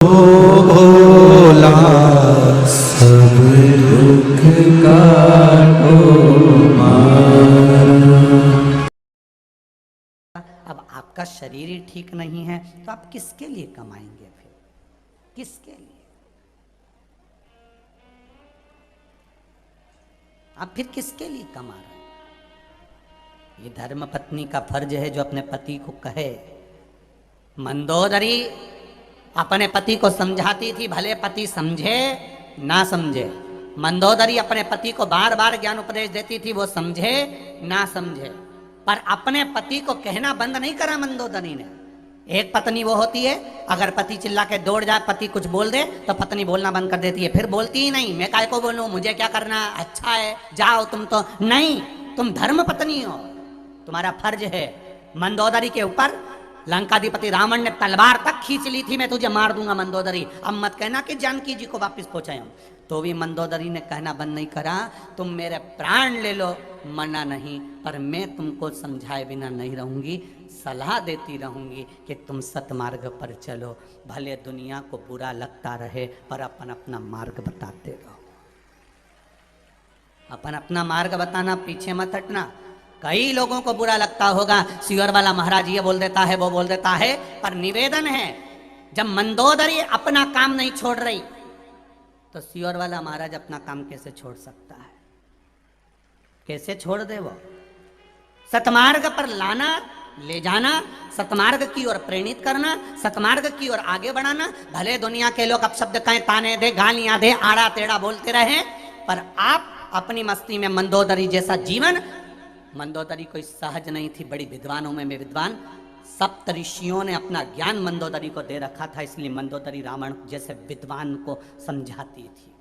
भोला सब दुख काटो अब आपका शरीर ही ठीक नहीं है तो आप किसके लिए कमाएंगे? फिर किसके लिए? आप फिर किसके लिए कमा रहे हैं? ये धर्म पत्नी का फर्ज है जो अपने पति को कहे। मंदोदरी अपने पति को समझाती थी, भले पति समझे ना समझे। मंदोदरी अपने पति को बार बार ज्ञान उपदेश देती थी, वो समझे ना समझे, पर अपने पति को कहना बंद नहीं करा मंदोदरी ने। एक पत्नी वो होती है, अगर पति चिल्ला के दौड़ जाए, पति कुछ बोल दे तो पत्नी बोलना बंद कर देती है, फिर बोलती ही नहीं, मैं काय को बोलूं, मुझे क्या करना, अच्छा है जाओ तुम। तो नहीं, तुम धर्म पत्नी हो, तुम्हारा फर्ज है। मंदोदरी के ऊपर लंकाधिपति रावण ने तलवार तक खींच ली थी, मैं तुझे मार दूंगा मंदोदरी, अब मत कहना कि जानकी जी को वापस पहुंचाऊं। तो भी मंदोदरी ने कहना बंद नहीं करा, तुम मेरे प्राण ले लो, मना नहीं, पर मैं तुमको समझाए बिना नहीं रहूंगी, सलाह देती रहूंगी कि तुम सतमार्ग पर चलो, भले दुनिया को बुरा लगता रहे पर अपन अपना मार्ग बताते रहो। अपन अपना मार्ग बताना, पीछे मत हटना। कई लोगों को बुरा लगता होगा, सियोर वाला महाराज ये बोल देता है, वो बोल देता है, पर निवेदन है, जब मंदोदरी अपना काम नहीं छोड़ रही तो सियोर वाला महाराज अपना काम कैसे छोड़ सकता है? कैसे छोड़ दे? वो सतमार्ग पर लाना, ले जाना, सतमार्ग की ओर प्रेरित करना, सतमार्ग की ओर आगे बढ़ाना। भले दुनिया के लोग अपशब्द कहें, ताने दे, गालियां दे, आड़ा टेढ़ा बोलते रहे, पर आप अपनी मस्ती में मंदोदरी जैसा जीवन, मंदोदरी कोई सहज नहीं थी, बड़ी विद्वानों में विद्वान, सप्त ऋषियों ने अपना ज्ञान मंदोदरी को दे रखा था, इसलिए मंदोदरी रावण जैसे विद्वान को समझाती थी।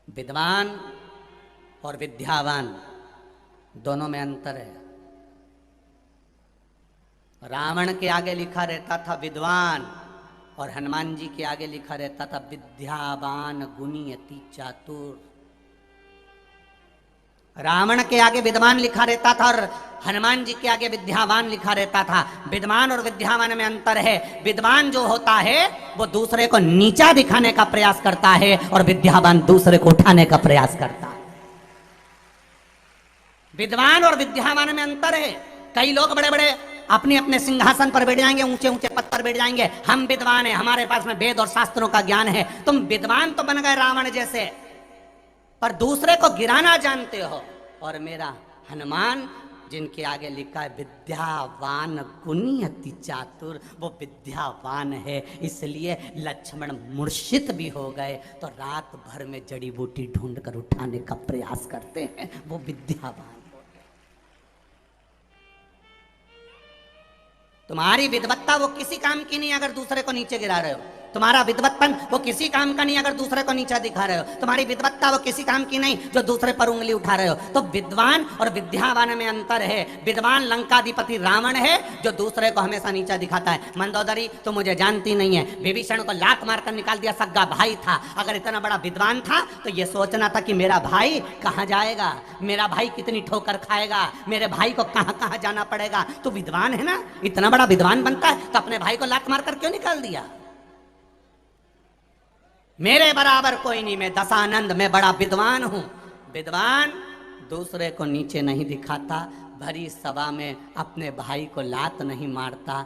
विद्वान और विद्यावान दोनों में अंतर है। रावण के आगे लिखा रहता था विद्वान, और हनुमान जी के आगे लिखा रहता था विद्यावान गुणी अति चातुर। रावण के आगे विद्वान लिखा रहता था और हनुमान जी के आगे विद्यावान लिखा रहता था। विद्वान और विद्यावान में अंतर है। विद्वान जो होता है वो दूसरे को नीचा दिखाने का प्रयास करता है, और विद्यावान दूसरे को उठाने का प्रयास करता है। विद्वान और विद्यावान में अंतर है। कई लोग बड़े बड़े अपने अपने सिंहासन पर बैठ जाएंगे, ऊंचे ऊंचे पद पर बैठ जाएंगे, हम विद्वान हैं, हमारे पास में वेद और शास्त्रों का ज्ञान है। तुम विद्वान तो बन गए रावण जैसे, पर दूसरे को गिराना जानते हो। और मेरा हनुमान, जिनके आगे लिखा है विद्यावान गुणी अति चातुर, वो विद्यावान है, इसलिए लक्ष्मण मूर्छित भी हो गए तो रात भर में जड़ी बूटी ढूंढ कर उठाने का प्रयास करते हैं, वो विद्यावान। तुम्हारी विद्वत्ता वो किसी काम की नहीं अगर दूसरे को नीचे गिरा रहे हो। तुम्हारा विद्वत्पन वो किसी काम का नहीं अगर दूसरे को नीचा दिखा रहे हो। तुम्हारी विद्वत्ता वो किसी काम की नहीं जो दूसरे पर उंगली उठा रहे हो। तो विद्वान और विद्यावान में अंतर है। विद्वान लंकाधिपति रावण है जो दूसरे को हमेशा नीचा दिखाता है। मंदोदरी तो मुझे जानती नहीं है, विभीषण को लात मारकर निकाल दिया, सग्गा भाई था। अगर इतना बड़ा विद्वान था तो ये सोचना था कि मेरा भाई कहाँ जाएगा, मेरा भाई कितनी ठोकर खाएगा, मेरे भाई को कहाँ कहाँ जाना पड़ेगा। तो विद्वान है ना, इतना बड़ा विद्वान बनता है तो अपने भाई को लात मारकर क्यों निकाल दिया? मेरे बराबर कोई नहीं, मैं दशानंद, मैं बड़ा विद्वान हूं। विद्वान दूसरे को नीचे नहीं दिखाता, भरी सभा में अपने भाई को लात नहीं मारता।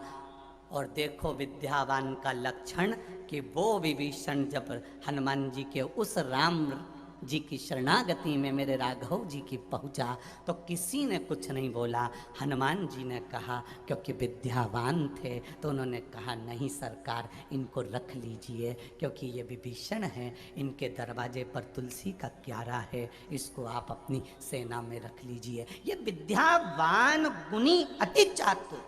और देखो विद्यावान का लक्षण कि वो विभीषण जब हनुमान जी के उस राम जी की शरणागति में मेरे राघव जी की पहुंचा तो किसी ने कुछ नहीं बोला। हनुमान जी ने कहा, क्योंकि विद्यावान थे तो उन्होंने कहा नहीं सरकार, इनको रख लीजिए, क्योंकि ये विभीषण हैं, इनके दरवाजे पर तुलसी का क्यारा है, इसको आप अपनी सेना में रख लीजिए। ये विद्यावान गुणी अति चातुर।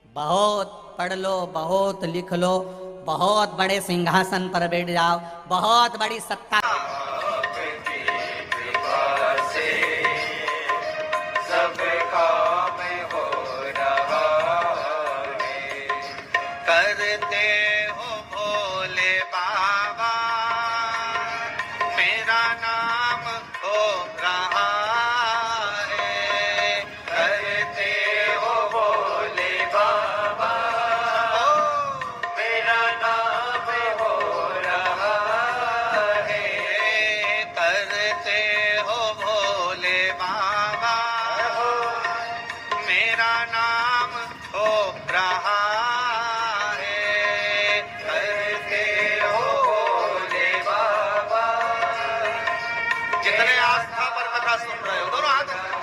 बहुत पढ़ लो, बहुत लिख लो, बहुत बड़े सिंहासन पर बैठ जाओ, बहुत बड़ी सत्ता, सब काम हो रहा है, करते हो भोले बाबा, मेरा नाम हो रहा करते हो भोले बाबा, मेरा नाम हो रहा है, करते हो भोले बाबा। जितने आस्था पर कथा सुन रहे हो दोनों हाथ